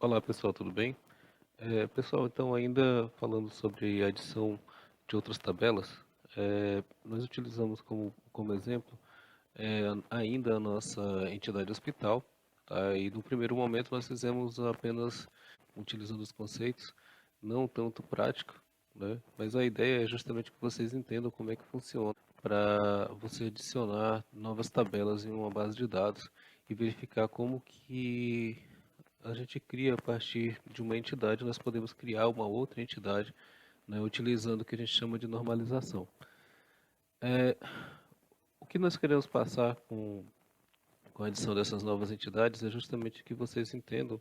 Olá pessoal, tudo bem? Pessoal, então ainda falando sobre a adição de outras tabelas, nós utilizamos como exemplo ainda a nossa entidade hospital, tá? E no primeiro momento nós fizemos apenas utilizando os conceitos, não tanto prático, né? Mas a ideia é justamente que vocês entendam como é que funciona para você adicionar novas tabelas em uma base de dados e verificar como que a gente cria a partir de uma entidade, nós podemos criar uma outra entidade, né, utilizando o que a gente chama de normalização. O que nós queremos passar com a adição dessas novas entidades é justamente que vocês entendam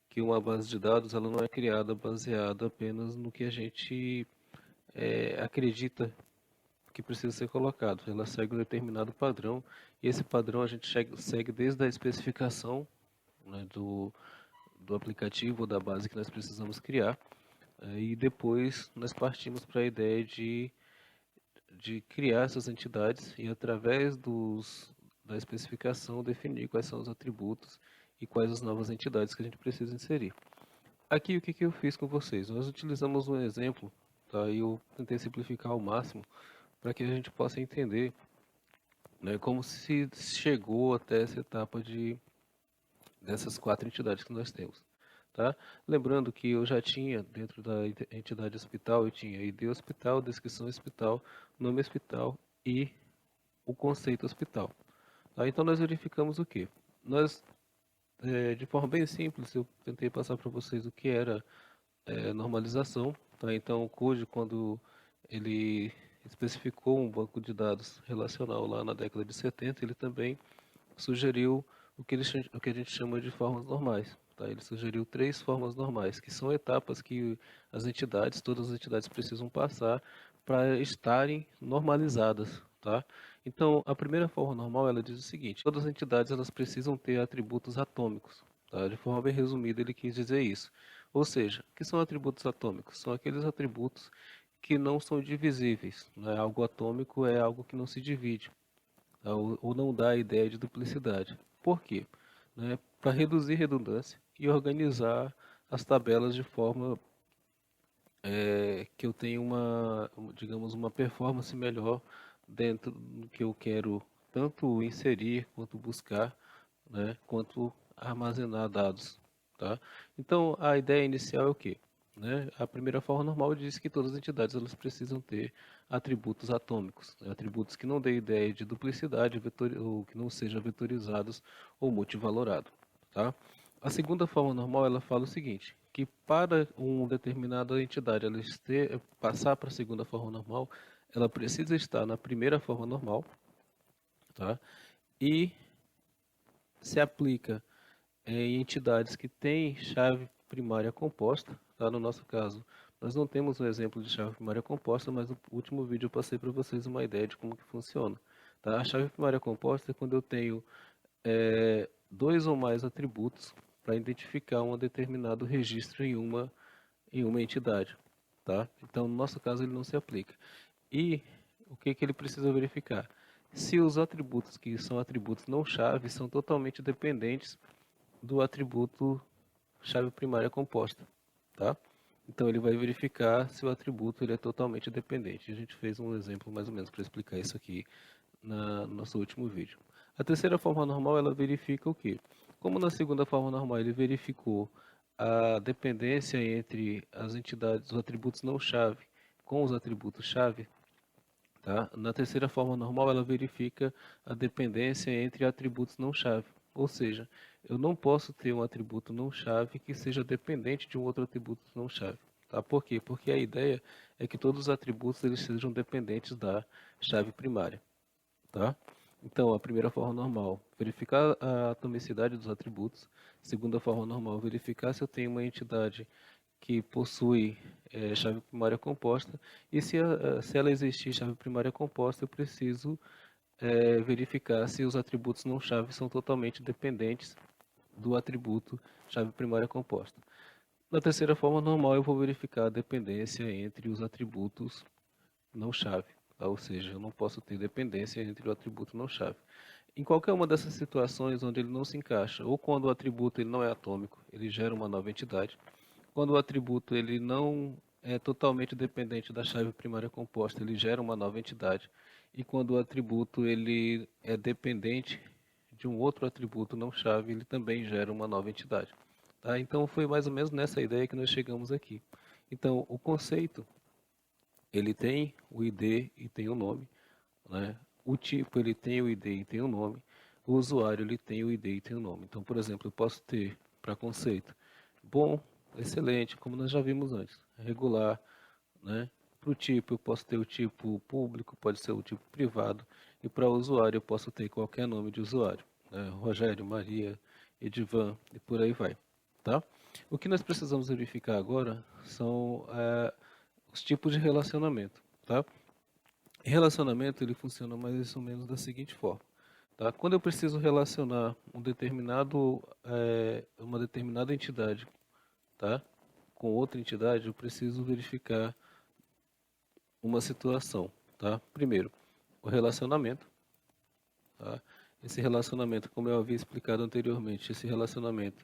que uma base de dados ela não é criada baseada apenas no que a gente acredita que precisa ser colocado. Ela segue um determinado padrão e esse padrão a gente segue desde a especificação, né, do aplicativo ou da base que nós precisamos criar. E depois nós partimos para a ideia de criar essas entidades e através da especificação definir quais são os atributos e quais as novas entidades que a gente precisa inserir. Aqui o que, que eu fiz com vocês? Nós utilizamos um exemplo, tá? E eu tentei simplificar ao máximo para que a gente possa entender, né, como se chegou até essa etapa dessas quatro entidades que nós temos. Tá? Lembrando que eu já tinha dentro da entidade hospital, eu tinha ID hospital, descrição hospital, nome hospital e o conceito hospital. Tá? Então nós verificamos o que? Nós, de forma bem simples, eu tentei passar para vocês o que era normalização. Tá? Então o CODE, quando ele especificou um banco de dados relacional lá na década de 70, ele também sugeriu o que a gente chama de formas normais. Tá? Ele sugeriu três formas normais, que são etapas que todas as entidades precisam passar para estarem normalizadas. Tá? Então, a primeira forma normal ela diz o seguinte: todas as entidades elas precisam ter atributos atômicos. Tá? De forma bem resumida, ele quis dizer isso. Ou seja, o que são atributos atômicos? São aqueles atributos que não são divisíveis. Né? Algo atômico é algo que não se divide ou não dá a ideia de duplicidade. Por quê? Né, para reduzir redundância e organizar as tabelas de forma que eu tenha digamos, uma performance melhor dentro do que eu quero tanto inserir, quanto buscar, né, quanto armazenar dados. Tá? Então, a ideia inicial é o quê? Né? A primeira forma normal diz que todas as entidades elas precisam ter atributos atômicos, né? Atributos que não dêem ideia de duplicidade ou que não sejam vetorizados ou multivalorados. Tá? A segunda forma normal ela fala o seguinte, que para uma determinada entidade passar para a segunda forma normal, ela precisa estar na primeira forma normal, tá? E se aplica em entidades que têm chave primária composta, tá? No nosso caso, nós não temos um exemplo de chave primária composta, mas no último vídeo eu passei para vocês uma ideia de como que funciona. Tá? A chave primária composta é quando eu tenho dois ou mais atributos para identificar um determinado registro em uma entidade. Tá? Então, no nosso caso, ele não se aplica. E o que, que ele precisa verificar? Se os atributos que são atributos não chave são totalmente dependentes do atributo chave primária composta, tá? Então ele vai verificar se o atributo ele é totalmente dependente. A gente fez um exemplo mais ou menos para explicar isso aqui no nosso último vídeo. A terceira forma normal ela verifica o quê? Como na segunda forma normal ele verificou a dependência entre as entidades, os atributos não chave com os atributos chave, tá? Na terceira forma normal, ela verifica a dependência entre atributos não chave. Ou seja, eu não posso ter um atributo não chave que seja dependente de um outro atributo não chave. Tá? Por quê? Porque a ideia é que todos os atributos eles sejam dependentes da chave primária. Tá? Então, a primeira forma normal, verificar a atomicidade dos atributos. Segunda forma normal, verificar se eu tenho uma entidade que possui chave primária composta. E se ela existir chave primária composta, eu preciso verificar se os atributos não chave são totalmente dependentes do atributo chave primária composta. Na terceira forma normal, eu vou verificar a dependência entre os atributos não chave. Tá? Ou seja, eu não posso ter dependência entre o atributo não chave. Em qualquer uma dessas situações onde ele não se encaixa, ou quando o atributo ele não é atômico, ele gera uma nova entidade. Quando o atributo ele não é totalmente dependente da chave primária composta, ele gera uma nova entidade. E quando o atributo ele é dependente de um outro atributo não chave, ele também gera uma nova entidade. Tá? Então foi mais ou menos nessa ideia que nós chegamos aqui. Então o conceito ele tem o ID e tem o nome, né? O tipo ele tem o ID e tem o nome. O usuário ele tem o ID e tem o nome. Então, por exemplo, eu posso ter para conceito bom, excelente, como nós já vimos antes, regular, né? Para o tipo eu posso ter o tipo público, pode ser o tipo privado, e para o usuário eu posso ter qualquer nome de usuário, né? Rogério, Maria, Edivan e por aí vai, tá? O que nós precisamos verificar agora são os tipos de relacionamento, tá? Relacionamento ele funciona mais ou menos da seguinte forma, tá? Quando eu preciso relacionar uma determinada entidade, tá, com outra entidade, eu preciso verificar uma situação, tá? Primeiro, o relacionamento, tá? Esse relacionamento, como eu havia explicado anteriormente, esse relacionamento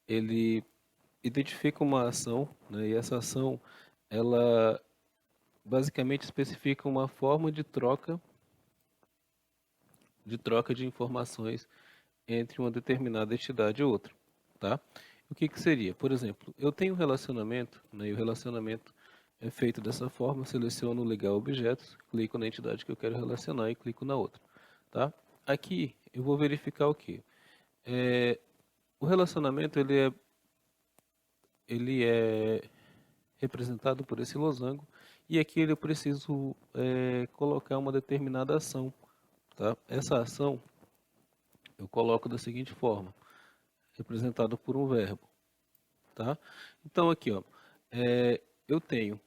ele identifica uma ação, né? E essa ação ela basicamente especifica uma forma de informações entre uma determinada entidade e outra, tá? O que que seria? Por exemplo, eu tenho um relacionamento, né, e o relacionamento é feito dessa forma, eu seleciono o legal objetos, clico na entidade que eu quero relacionar e clico na outra, tá? Aqui eu vou verificar o que? O relacionamento ele é representado por esse losango e aqui eu preciso colocar uma determinada ação, tá? Essa ação eu coloco da seguinte forma, representado por um verbo, tá? Então aqui, ó, eu tenho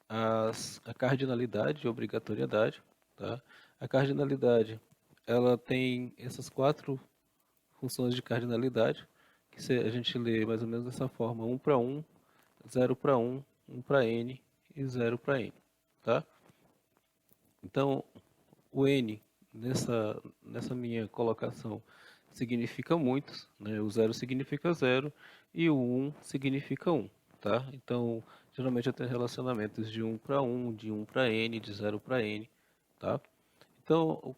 a cardinalidade e obrigatoriedade, tá? A cardinalidade, ela tem essas quatro funções de cardinalidade, que a gente lê mais ou menos dessa forma, 1 para 1, 0 para 1, 1 para n e 0 para n, tá? Então, o n nessa minha colocação significa muitos, né? O 0 significa 0 e o 1 significa 1, tá? Então, geralmente eu tenho relacionamentos de 1 para 1, de 1 para n, de 0 para n, tá? Então,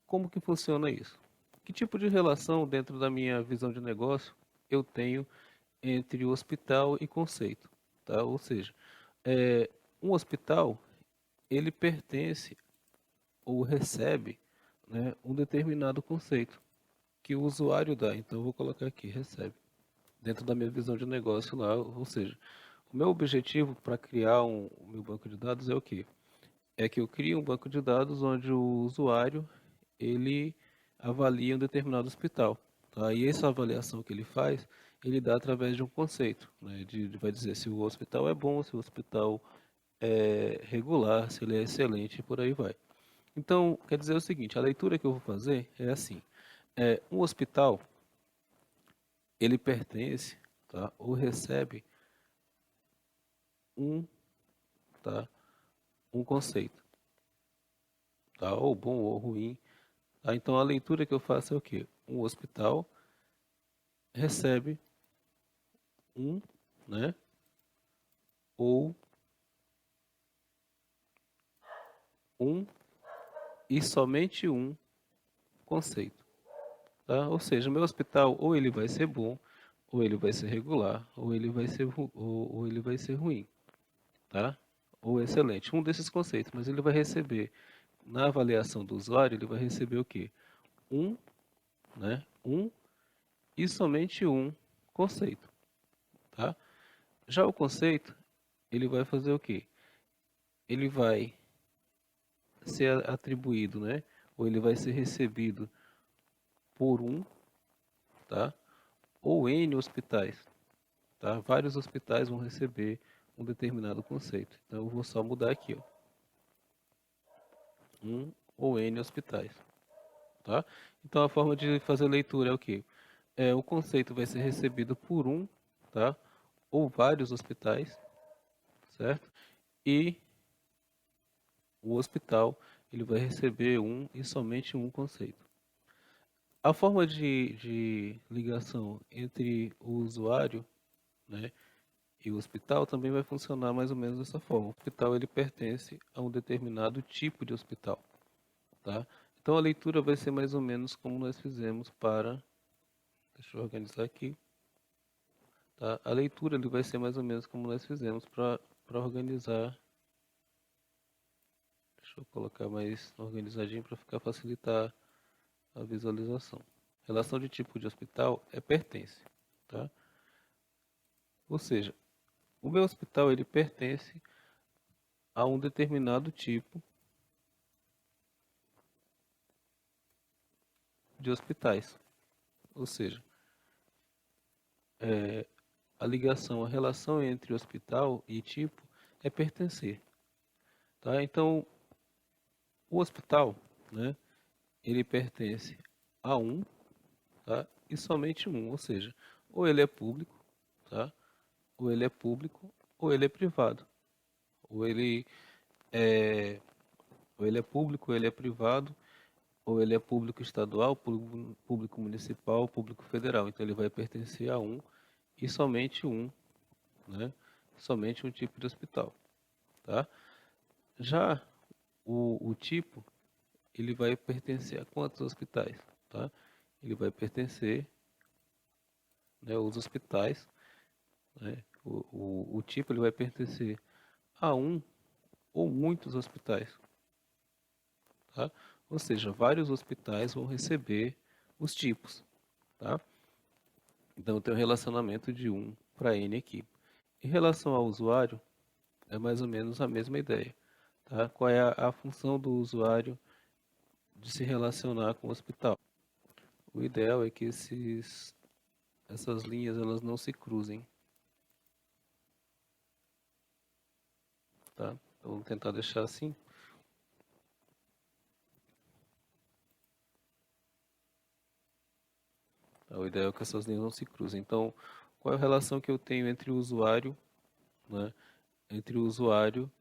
como que funciona isso? Que tipo de relação dentro da minha visão de negócio eu tenho entre hospital e conceito, tá? Ou seja, um hospital ele pertence ou recebe, né, um determinado conceito que o usuário dá. Então eu vou colocar aqui, recebe, dentro da minha visão de negócio lá, ou seja, o meu objetivo para criar o meu banco de dados é o quê? É que eu crie um banco de dados onde o usuário ele avalia um determinado hospital, tá? E essa avaliação que ele faz, ele dá através de um conceito, né? Vai dizer se o hospital é bom, se o hospital é regular, se ele é excelente e por aí vai. Então, quer dizer o seguinte, a leitura que eu vou fazer é assim, um hospital, ele pertence, tá, ou recebe um, tá, um conceito, tá, ou bom ou ruim, tá? Então, a leitura que eu faço é o quê? Um hospital recebe um, né, ou um e somente um conceito, tá? Ou seja, o meu hospital ou ele vai ser bom, ou ele vai ser regular, ou ele vai ser, ou ele vai ser ruim, tá? Ou excelente. Um desses conceitos, mas ele vai receber, na avaliação do usuário, ele vai receber o quê? Um, né? Um e somente um conceito, tá? Já o conceito, ele vai fazer o quê? Ele vai ser atribuído, né? Ou ele vai ser recebido por um, tá? Ou N hospitais, tá? Vários hospitais vão receber um determinado conceito. Então eu vou só mudar aqui, ó. Um ou N hospitais, tá? Então a forma de fazer leitura é o quê? O conceito vai ser recebido por um, tá? Ou vários hospitais, certo? E o hospital ele vai receber um e somente um conceito. A forma de ligação entre o usuário, né, e o hospital também vai funcionar mais ou menos dessa forma. O hospital ele pertence a um determinado tipo de hospital, tá? Então a leitura vai ser mais ou menos como nós fizemos para, deixa eu organizar aqui, tá? A leitura ele vai ser mais ou menos como nós fizemos para organizar. Deixa eu colocar mais organizadinho para ficar facilitar a visualização. Relação de tipo de hospital é pertence, tá? Ou seja, o meu hospital ele pertence a um determinado tipo de hospitais. Ou seja, a ligação, a relação entre hospital e tipo é pertencer, tá? Então, o hospital, né, ele pertence a um, tá? E somente um, ou seja, ou ele é público, tá? Ou ele é público, ou ele é privado. Ou ele é, ou ele é público, ou ele é privado, ou ele é público estadual, público municipal, público federal. Então ele vai pertencer a um e somente um, né? Somente um tipo de hospital, tá? Já o tipo, ele vai pertencer a quantos hospitais, tá? Ele vai pertencer, né, os hospitais, né? O tipo ele vai pertencer a um ou muitos hospitais, tá? Ou seja, vários hospitais vão receber os tipos, tá? Então tem um relacionamento de 1 para N aqui. Em relação ao usuário, é mais ou menos a mesma ideia, tá? Qual é a função do usuário de se relacionar com o hospital? O ideal é que essas linhas elas não se cruzem, tá? Então, vamos tentar deixar assim. Tá? O ideal é que essas linhas não se cruzem. Então, qual é a relação que eu tenho entre o usuário, né? Entre o usuário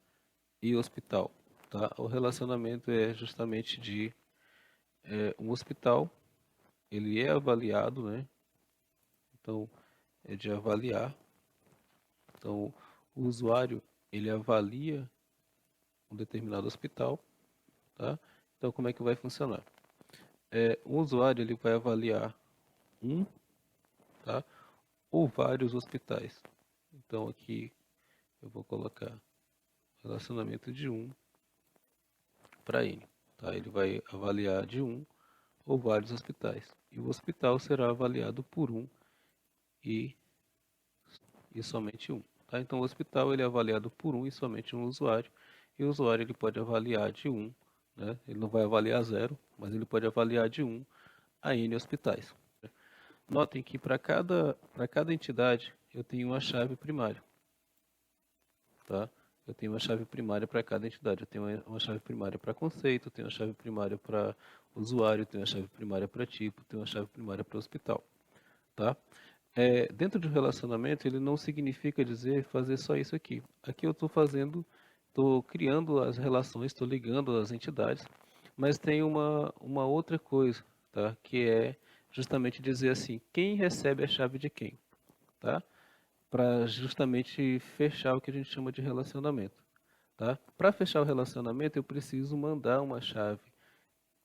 e o hospital, tá? O relacionamento é justamente de um hospital, ele é avaliado, né? Então, é de avaliar. Então, o usuário, ele avalia um determinado hospital, tá? Então, como é que vai funcionar? O usuário, ele vai avaliar um, tá? Ou vários hospitais. Então, aqui eu vou colocar relacionamento de 1 para N, tá? Ele vai avaliar de um ou vários hospitais. E o hospital será avaliado por um e, e somente um. Tá? Então, o hospital ele é avaliado por um e somente um usuário. E o usuário ele pode avaliar de um, né? Ele não vai avaliar zero, mas ele pode avaliar de um a N hospitais. Notem que para cada entidade eu tenho uma chave primária. Tá? Eu tenho uma chave primária para cada entidade. Eu tenho uma chave primária para conceito, tenho uma chave primária para usuário, tenho uma chave primária para tipo, tenho uma chave primária para hospital. Tá? Dentro do relacionamento, ele não significa dizer fazer só isso aqui. Aqui eu estou criando as relações, estou ligando as entidades, mas tem uma outra coisa, tá? Que é justamente dizer assim, quem recebe a chave de quem, tá? Para justamente fechar o que a gente chama de relacionamento, tá? Para fechar o relacionamento, eu preciso mandar uma chave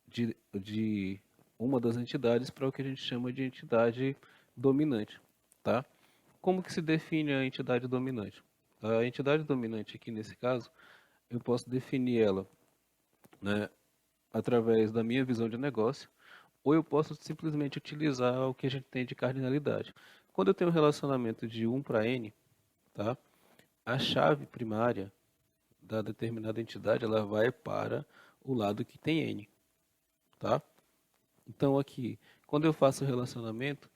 de uma das entidades para o que a gente chama de entidade dominante, tá? Como que se define a entidade dominante? A entidade dominante aqui nesse caso, eu posso definir ela, né, através da minha visão de negócio, ou eu posso simplesmente utilizar o que a gente tem de cardinalidade. Quando eu tenho um relacionamento de 1 para N, tá? A chave primária da determinada entidade, ela vai para o lado que tem N, tá? Então aqui, quando eu faço o relacionamento,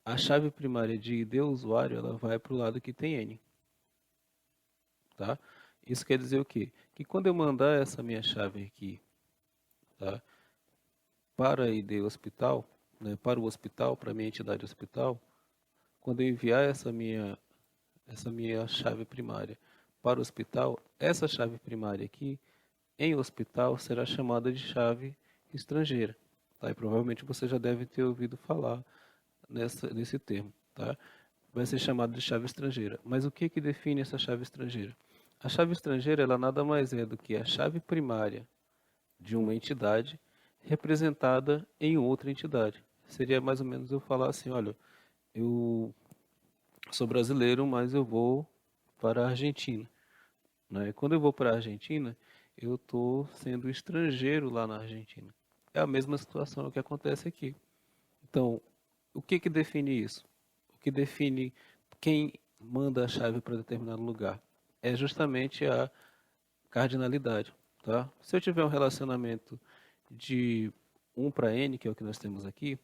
a chave primária de ID usuário, ela vai para o lado que tem N, tá? Isso quer dizer o quê? Que quando eu mandar essa minha chave aqui, tá? Para a ID hospital, né, para o hospital, para a minha entidade hospital, quando eu enviar essa minha chave primária para o hospital, essa chave primária aqui, em hospital, será chamada de chave estrangeira, tá? E provavelmente você já deve ter ouvido falar nesse termo, tá? Vai ser chamado de chave estrangeira. Mas o que que define essa chave estrangeira? A chave estrangeira, ela nada mais é do que a chave primária de uma entidade representada em outra entidade. Seria mais ou menos eu falar assim, olha, eu sou brasileiro, mas eu vou para a Argentina, né? Quando eu vou para a Argentina, eu estou sendo estrangeiro lá na Argentina. É a mesma situação que acontece aqui. Então, o que que define isso? O que define quem manda a chave para determinado lugar? É justamente a cardinalidade, tá? Se eu tiver um relacionamento de 1 para n, que é o que nós temos aqui,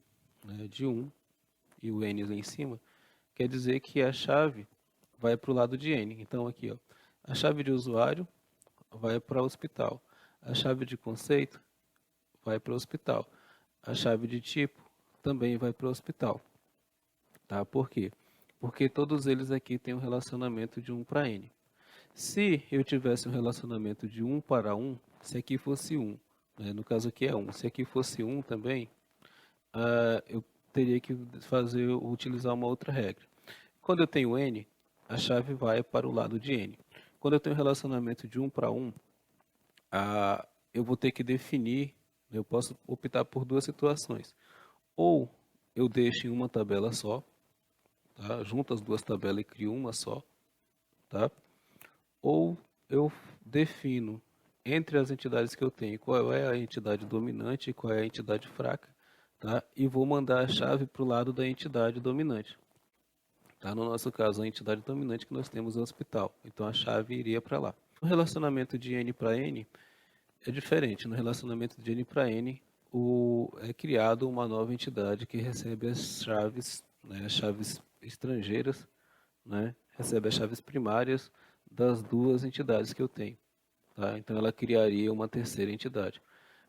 né, de 1 e o n lá em cima, quer dizer que a chave vai para o lado de n. Então aqui, ó, a chave de usuário vai para o hospital, a chave de conceito vai para o hospital, a chave de tipo também vai para o hospital, tá? Por quê? Porque todos eles aqui têm um relacionamento de 1 para n. Se eu tivesse um relacionamento de 1 para 1, se aqui fosse 1, né, no caso aqui é 1, se aqui fosse 1 também, eu teria que utilizar uma outra regra. Quando eu tenho n, a chave vai para o lado de n. Quando eu tenho um relacionamento de 1 para 1, eu vou ter que definir, eu posso optar por duas situações. Ou eu deixo em uma tabela só, tá? Junto as duas tabelas e crio uma só, tá? Ou eu defino entre as entidades que eu tenho qual é a entidade dominante e qual é a entidade fraca, tá? E vou mandar a chave para o lado da entidade dominante. Tá? No nosso caso, a entidade dominante que nós temos é o hospital, então a chave iria para lá. No relacionamento de n para n é diferente. No relacionamento de n para n, é criado uma nova entidade que recebe as chaves, né, as chaves estrangeiras, né, recebe as chaves primárias das duas entidades que eu tenho. Tá? Então ela criaria uma terceira entidade.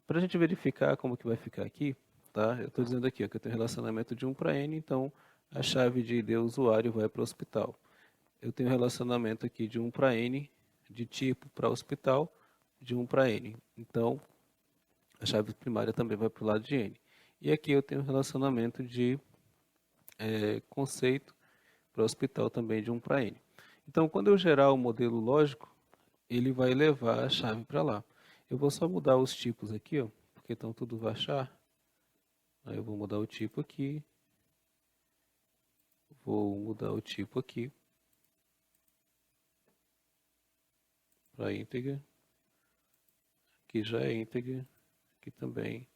Para a gente verificar como que vai ficar aqui, tá? Eu estou dizendo aqui ó, que eu tenho relacionamento de 1 para n, então a chave de ID usuário vai para o hospital. Eu tenho relacionamento aqui de 1 para n, de tipo para hospital, de 1 para n. Então a chave primária também vai para o lado de n. E aqui eu tenho relacionamento de conceito para hospital também de 1 para n. Então, quando eu gerar o modelo lógico, ele vai levar a chave para lá. Eu vou só mudar os tipos aqui, ó, porque estão tudo vachar. Aí eu vou mudar o tipo aqui. Vou mudar o tipo aqui para íntegra. Aqui já é íntegra. Aqui também.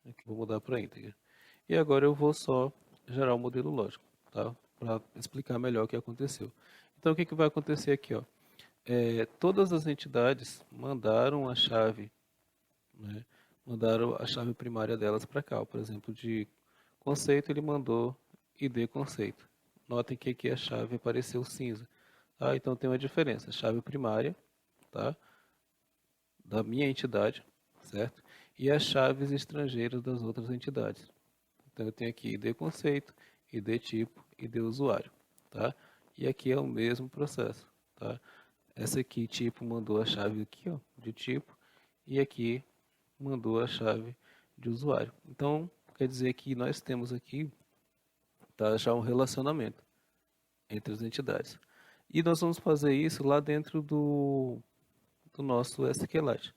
Aqui vou mudar para íntegra. E agora eu vou só gerar o modelo lógico, tá? Para explicar melhor o que aconteceu. Então o que vai acontecer aqui, ó? Todas as entidades mandaram a chave, né? Mandaram a chave primária delas para cá. Por exemplo, de conceito ele mandou ID conceito. Notem que aqui a chave apareceu cinza. Tá? Então tem uma diferença. A chave primária, tá? Da minha entidade, certo? E as chaves estrangeiras das outras entidades. Então eu tenho aqui ID conceito, ID tipo, ID usuário, tá? E aqui é o mesmo processo, tá? Essa aqui tipo mandou a chave aqui, ó, de tipo, e aqui mandou a chave de usuário. Então quer dizer que nós temos aqui, tá, já um relacionamento entre as entidades. E nós vamos fazer isso lá dentro do nosso SQLite.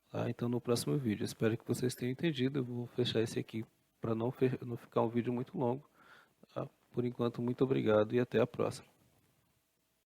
Tá? Então no próximo vídeo, espero que vocês tenham entendido. Eu vou fechar esse aqui para não ficar um vídeo muito longo. Tá? Por enquanto, muito obrigado e até a próxima.